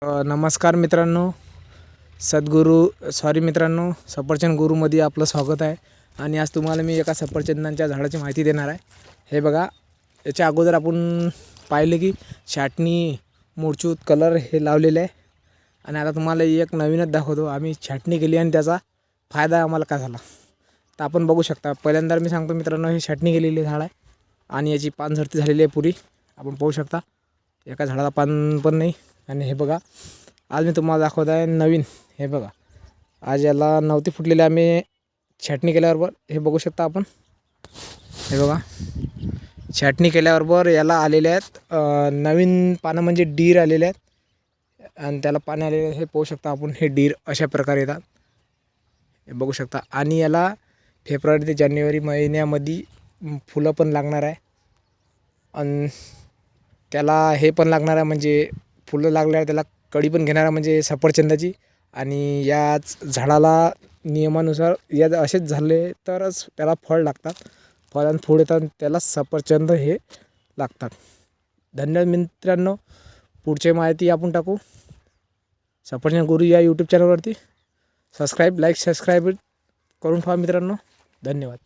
नमस्कार मित्रांनो, मित्रांनो, सफरचंद गुरुमध्ये आपलं स्वागत आहे. आणि आज तुम्हाला मी एका सफरचंदांच्या झाडाची माहिती देणार आहे. हे बघा, याच्या अगोदर आपण पाहिले की छाटणी, मूळचूत, कलर हे लावलेले आहे. आणि आता तुम्हाला एक नवीनच दाखवतो. आम्ही छाटणी केली आणि त्याचा फायदा आम्हाला काय झाला तर आपण बघू शकता. पहिल्यांदा मी सांगतो मित्रांनो, हे छाटणी केलेली झाड आहे आणि याची पानझडती झालेली आहे पुरी. आपण पाहू शकता, एका झाडाला पान पण नाही. आणि हे बघा, आज मी तुम्हाला दाखवत आहे नवीन. हे बघा, आज याला नव्हती फुटलेली. आम्ही छाटणी केल्याबरोबर हे बघू शकता आपण. हे बघा, छाटणी केल्याबरोबर याला आलेले आहेत नवीन पानं, म्हणजे डीर आलेले आहेत. आणि त्याला पाणी आलेले हे पाहू शकता आपण. हे डीर अशा प्रकारे येतात, हे बघू शकता. आणि याला फेब्रुवारी ते जानेवारी महिन्यामध्ये फुलं पण लागणार आहे. आणि त्याला हे पण लागणार आहे, म्हणजे फुलं लागल्यावर त्याला कळी पण घेणार आहे, म्हणजे सफरचंदाची. आणि याच झाडाला नियमानुसार या असेच झाले तरच त्याला फळ लागतात. फळ आणि फूड येतात, त्याला सफरचंद हे लागतात. धन्यवाद मित्रांनो. पुढची माहिती आपण टाकू सफरचंद गुरु या यूट्यूब चॅनलवरती. सबस्क्राईब, लाईक, सबस्क्राईब करून ठेवा मित्रांनो. धन्यवाद.